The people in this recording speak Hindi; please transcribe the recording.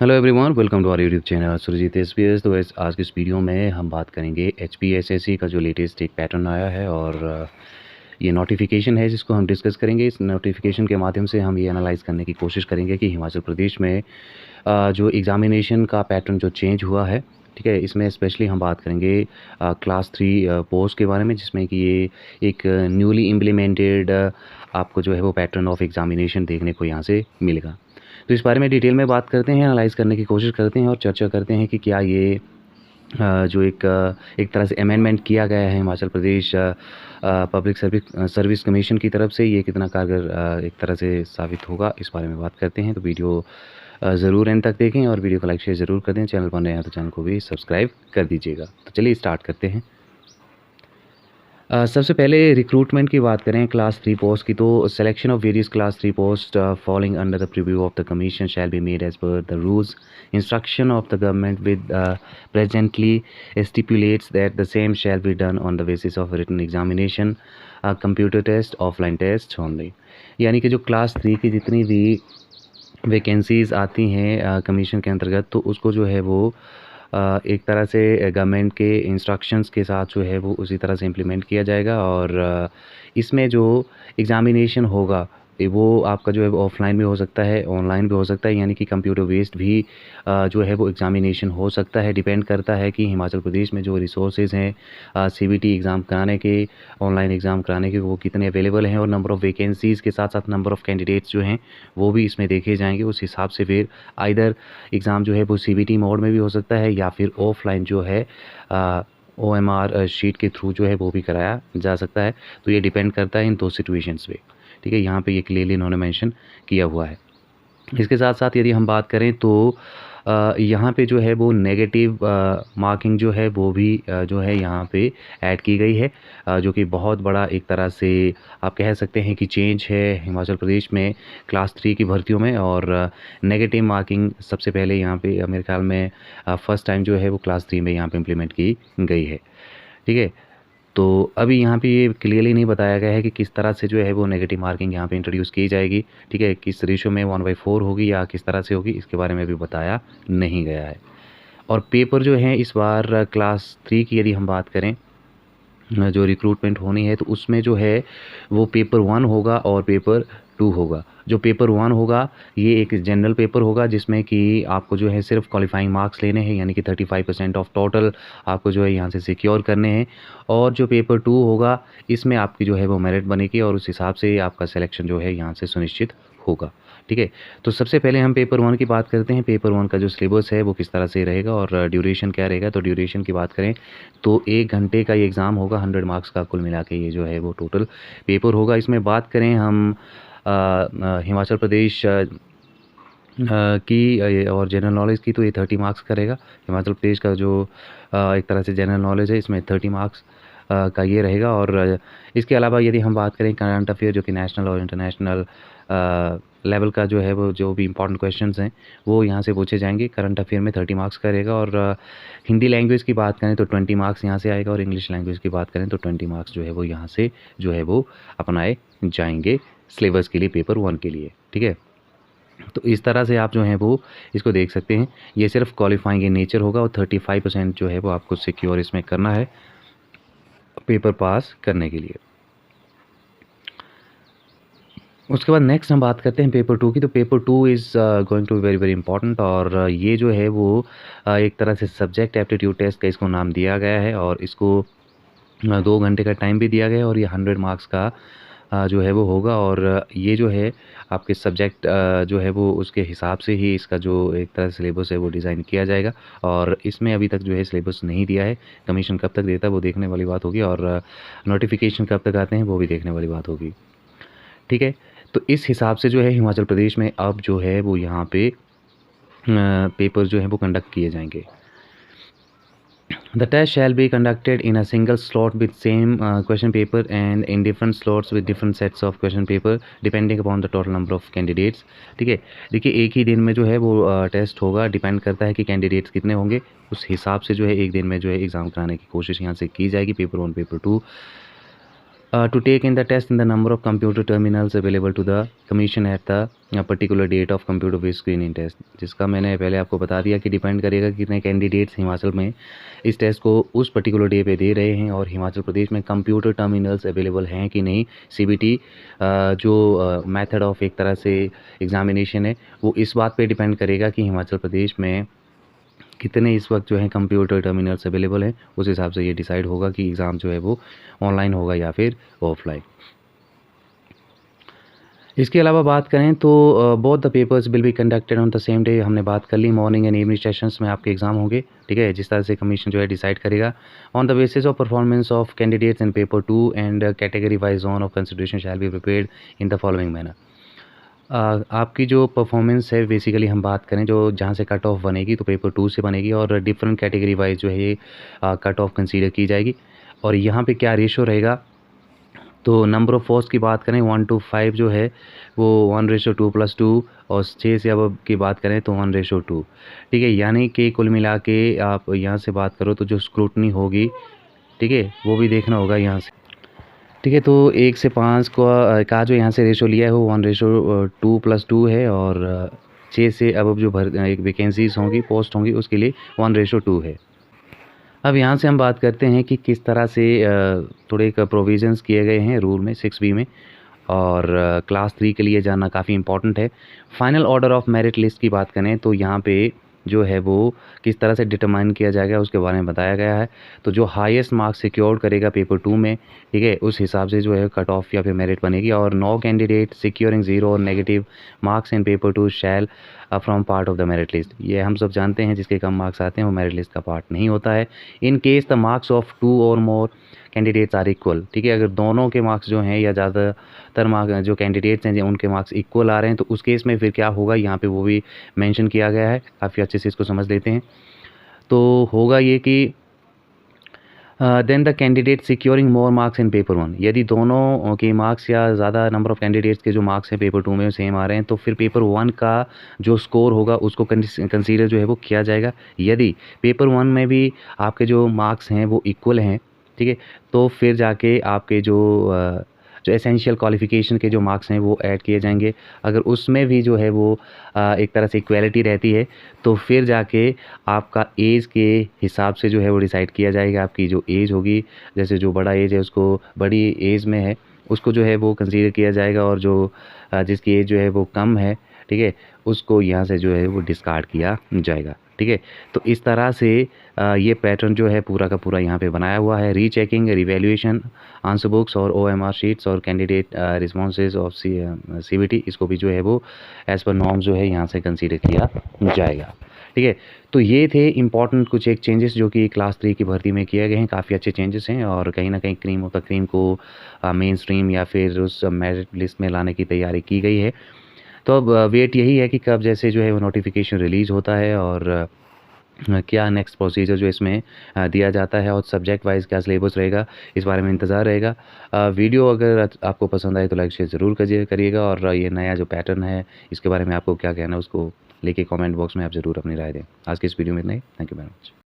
Hello everyone, welcome to our YouTube channel Surjeet SPS. तो आज के इस वीडियो में हम बात करेंगे एचपीएसएससी का जो लेटेस्ट एक पैटर्न आया है और ये नोटिफिकेशन है जिसको हम डिस्कस करेंगे। इस नोटिफिकेशन के माध्यम से हम ये एनालाइज करने की कोशिश करेंगे कि हिमाचल प्रदेश में जो एग्ज़ामिनेशन का पैटर्न जो चेंज हुआ है, ठीक है, इसमें स्पेशली हम बात करेंगे क्लास 3 पोस्ट के बारे में, जिसमें कि ये एक न्यूली इम्प्लीमेंटेड आपको जो है वो पैटर्न ऑफ एग्ज़ामिनेशन देखने को यहाँ से मिलेगा। तो इस बारे में डिटेल में बात करते हैं, एनालाइज़ करने की कोशिश करते हैं और चर्चा करते हैं कि क्या ये जो एक तरह से अमेंडमेंट किया गया है Himachal Pradesh public service commission की तरफ से, ये कितना कारगर एक तरह से साबित होगा, इस बारे में बात करते हैं। तो वीडियो ज़रूर एंड तक देखें और वीडियो को लाइक शेयर ज़रूर कर दें। चैनल पर नए हैं तो चैनल को भी सब्सक्राइब कर दीजिएगा। तो चलिए स्टार्ट करते हैं। सबसे पहले रिक्रूटमेंट की बात करें क्लास 3 पोस्ट की, तो selection of various class 3 post falling under the preview of the commission shall be made as per the rules instruction of the government with presently stipulates that the same shall be done on the basis of written examination, computer test, offline test only. यानी कि जो क्लास 3 की जितनी भी वैकेंसीज़ आती हैं कमीशन के अंतर्गत, तो उसको जो है वो एक तरह से गवर्नमेंट के इंस्ट्रक्शंस के साथ जो है वो उसी तरह से इम्प्लीमेंट किया जाएगा। और इसमें जो एग्ज़ामिनेशन होगा वो आपका जो है वो ऑफलाइन भी हो सकता है, ऑनलाइन भी हो सकता है, यानी कि कंप्यूटर बेस्ड भी जो है वो एग्ज़ामिनेशन हो सकता है। डिपेंड करता है कि हिमाचल प्रदेश में जो रिसोर्सेज हैं सीबीटी एग्ज़ाम कराने के, ऑनलाइन एग्ज़ाम कराने के, वो कितने अवेलेबल हैं, और नंबर ऑफ़ वैकेंसीज़ के साथ साथ नंबर ऑफ़ कैंडिडेट्स जो हैं वो भी इसमें देखे जाएंगे। उस हिसाब से फिर आइदर एग्ज़ाम जो है वो सीबीटी मोड में भी हो सकता है या फिर ऑफलाइन जो है ओएमआर शीट के थ्रू जो है वो भी कराया जा सकता है। तो ये डिपेंड करता है इन दो सिचुएशंस पे, ठीक है। यहाँ पे ये क्लियरली इन्होंने मेंशन किया हुआ है। इसके साथ साथ यदि हम बात करें तो यहाँ पे जो है वो नेगेटिव मार्किंग जो है वो भी जो है यहाँ पे ऐड की गई है, जो कि बहुत बड़ा एक तरह से आप कह सकते हैं कि चेंज है हिमाचल प्रदेश में क्लास 3 की भर्तियों में। और नेगेटिव मार्किंग सबसे पहले यहाँ पे मेरे ख्याल में फ़र्स्ट टाइम जो है वो क्लास 3 में यहाँ पे इम्प्लीमेंट की गई है, ठीक है। तो अभी यहाँ पे ये क्लियरली नहीं बताया गया है कि किस तरह से जो है वो नेगेटिव मार्किंग यहाँ पे इंट्रोड्यूस की जाएगी, ठीक है, किस रेशो में 1/4 होगी या किस तरह से होगी, इसके बारे में भी बताया नहीं गया है। और पेपर जो है इस बार क्लास 3 की यदि हम बात करें, जो रिक्रूटमेंट होनी है, तो उसमें जो है वो पेपर 1 होगा और पेपर 2 होगा। जो पेपर 1 होगा ये एक जनरल पेपर होगा जिसमें कि आपको जो है सिर्फ क्वालिफाइंग मार्क्स लेने हैं, यानी कि 35% ऑफ टोटल आपको जो है यहाँ से सिक्योर करने हैं। और जो पेपर 2 होगा इसमें आपकी जो है वो मेरिट बनेगी और उस हिसाब से आपका सिलेक्शन जो है यहाँ से सुनिश्चित होगा, ठीक है। तो सबसे पहले हम पेपर 1 की बात करते हैं। पेपर 1 का जो सिलेबस है वो किस तरह से रहेगा और ड्यूरेशन क्या रहेगा। तो ड्यूरेशन की बात करें तो 1 घंटे का ये एग्ज़ाम होगा, 100 मार्क्स का कुल मिला के ये जो है वो टोटल पेपर होगा। इसमें बात करें हम हिमाचल प्रदेश की और जनरल नॉलेज की, तो ये 30 मार्क्स का रहेगा। हिमाचल प्रदेश का जो एक तरह से जनरल नॉलेज है इसमें 30 मार्क्स का ये रहेगा। और इसके अलावा यदि हम बात करें करंट अफेयर, जो कि नेशनल और इंटरनेशनल लेवल का जो है वो जो भी इंपॉर्टेंट क्वेश्चंस हैं वो यहाँ से पूछे जाएंगे। करंट अफेयर में 30 मार्क्स का रहेगा। और हिंदी लैंग्वेज की बात करें तो 20 मार्क्स यहाँ से आएगा और इंग्लिश लैंग्वेज की बात करें तो 20 मार्क्स जो है वो यहाँ से जो है वो अपनाए जाएंगे सिलेबस के लिए, पेपर 1 के लिए, ठीक है। तो इस तरह से आप जो है वो इसको देख सकते हैं। ये सिर्फ क्वालिफाइंग इन नेचर होगा और 35% जो है वो आपको सिक्योर इसमें करना है पेपर पास करने के लिए। उसके बाद नेक्स्ट हम बात करते हैं पेपर 2 की। तो paper 2 is going to very very important. और ये जो है वो एक तरह से सब्जेक्ट एप्टीट्यूड टेस्ट का इसको नाम दिया गया है और इसको 2 घंटे का टाइम भी दिया गया है और ये 100 मार्क्स का जो है वो होगा। और ये जो है आपके सब्जेक्ट जो है वो उसके हिसाब से ही इसका जो एक तरह सिलेबस है वो डिज़ाइन किया जाएगा। और इसमें अभी तक जो है सिलेबस नहीं दिया है, कमीशन कब तक देता है वो देखने वाली बात होगी और नोटिफिकेशन कब तक आते हैं वो भी देखने वाली बात होगी, ठीक है। तो इस हिसाब से जो है हिमाचल प्रदेश में अब जो है वो यहाँ पे पेपर जो है वो कंडक्ट किए जाएंगे। The test shall be conducted in a single slot with same question paper and in different slots with different sets of question paper depending upon the total number of candidates, ठीक है। देखिए एक ही दिन में जो है वो टेस्ट होगा, डिपेंड करता है कि कैंडिडेट्स कितने होंगे, उस हिसाब से जो है एक दिन में जो है एग्ज़ाम कराने की कोशिश यहाँ से की जाएगी। Paper 1 paper 2 to take in the test in the number of computer terminals available to the commission at the particular date of computer based screening test, जिसका मैंने पहले आपको बता दिया कि डिपेंड करेगा कितने कैंडिडेट्स हिमाचल में इस टेस्ट को उस पर्टिकुलर डे पे दे रहे हैं और हिमाचल प्रदेश में कंप्यूटर टर्मिनल्स अवेलेबल हैं कि नहीं। सीबीटी जो मेथड ऑफ एक तरह से एग्जामिनेशन है वो इस बात पे डिपेंड करेगा कि हिमाचल प्रदेश में कितने इस वक्त जो है कंप्यूटर टर्मिनल्स अवेलेबल हैं। उस हिसाब से ये डिसाइड होगा कि एग्ज़ाम जो है वो ऑनलाइन होगा या फिर ऑफलाइन। इसके अलावा बात करें तो both the papers will be conducted on the same day. हमने बात कर ली मॉर्निंग एंड इवनिंग सेशंस में आपके एग्जाम होंगे, ठीक है, जिस तरह से कमीशन जो है डिसाइड करेगा on the basis of performance of candidates in paper 2 and category wise zone of consideration shall be prepared in the following manner. आपकी जो परफॉर्मेंस है बेसिकली हम बात करें जो जहाँ से कट ऑफ बनेगी तो पेपर 2 से बनेगी और डिफरेंट कैटेगरी वाइज जो है ये कट ऑफ कंसीडर की जाएगी। और यहाँ पे क्या रेशो रहेगा, तो नंबर ऑफ़ पोस्ट की बात करें 1 to 5 जो है वो 1:2+2 और 6 से अब की बात करें तो 1:2, ठीक है। यानी कि कुल मिला के आप यहाँ से बात करो तो जो स्क्रूटनी होगी, ठीक है, वो भी देखना होगा यहाँ से, ठीक है। तो 1 से 5 का जो यहाँ से रेशो लिया है वो 1:2+2 है और 6 से अब जो एक वैकेंसीज़ होंगी, पोस्ट होंगी, उसके लिए 1:2 है। अब यहाँ से हम बात करते हैं कि किस तरह से थोड़े एक प्रोविज़न्स किए गए हैं रूल में 6B में, और क्लास 3 के लिए जानना काफ़ी इंपॉर्टेंट है। Final order of merit list की बात करें तो यहाँ पे जो है वो किस तरह से डिटरमाइन किया जाएगा उसके बारे में बताया गया है। तो जो हाईएस्ट मार्क्स सिक्योर करेगा पेपर 2 में, ठीक है, उस हिसाब से जो है कट ऑफ या फिर मेरिट बनेगी। और नो कैंडिडेट सिक्योरिंग 0 और negative marks in paper 2 shall from part of the merit list. ये हम सब जानते हैं जिसके कम मार्क्स आते हैं वो मेरिट लिस्ट का पार्ट नहीं होता है। In case the marks of 2 और मोर कैंडिडेट्स आर इक्वल, ठीक है, अगर दोनों के मार्क्स जो हैं या ज़्यादातर मार्क्स जो कैंडिडेट्स हैं उनके मार्क्स इक्वल आ रहे हैं तो उस केस में फिर क्या होगा यहाँ पे वो भी मेंशन किया गया है। काफ़ी अच्छे से इसको समझ लेते हैं। तो होगा ये कि then the candidate securing more marks in paper 1, यदि दोनों के मार्क्स या ज़्यादा नंबर ऑफ़ कैंडिडेट्स के जो मार्क्स हैं पेपर 2 में सेम आ रहे हैं तो फिर पेपर 1 का जो स्कोर होगा उसको कंसीडर जो है वो किया जाएगा। यदि पेपर 1 में भी आपके जो मार्क्स हैं वो इक्वल हैं, ठीक है, तो फिर जाके आपके जो एसेंशियल क्वालिफ़िकेशन के जो मार्क्स हैं वो ऐड किए जाएंगे। अगर उसमें भी जो है वो एक तरह से इक्वालिटी रहती है तो फिर जाके आपका एज के हिसाब से जो है वो डिसाइड किया जाएगा। आपकी जो एज होगी, जैसे जो बड़ा एज है उसको बड़ी एज में है उसको जो है वो कंसीडर किया जाएगा और जो जिसकी एज जो है वो कम है, ठीक है, उसको यहाँ से जो है वो डिस्कार्ड किया जाएगा, ठीक है। तो इस तरह से ये पैटर्न जो है पूरा का पूरा यहाँ पे बनाया हुआ है। रीचेकिंग, रिवैल्यूएशन, आंसर बुक्स और OMR शीट्स और कैंडिडेट रिस्पॉन्सेज ऑफ CBT, इसको भी जो है वो एज़ पर नॉर्म्स जो है यहाँ से कंसीडर किया जाएगा, ठीक है। तो ये थे इंपॉर्टेंट कुछ एक चेंजेस जो कि क्लास 3 की भर्ती में किए गए हैं। काफ़ी अच्छे चेंजेस हैं और कहीं ना कहीं क्रीम ऑफ द क्रीम को मेन स्ट्रीम या फिर उस मेरिट लिस्ट में लाने की तैयारी की गई है। तो अब वेट यही है कि कब जैसे जो है वो नोटिफिकेशन रिलीज़ होता है और क्या नेक्स्ट प्रोसीजर जो इसमें दिया जाता है और सब्जेक्ट वाइज क्या सिलेबस रहेगा, इस बारे में इंतज़ार रहेगा। वीडियो अगर आपको पसंद आए तो लाइक शेयर ज़रूर करिएगा और ये नया जो पैटर्न है इसके बारे में आपको क्या कहना है उसको लेके कमेंट बॉक्स में आप ज़रूर अपनी राय दें। आज के इस वीडियो में इतना ही। Thank you very much.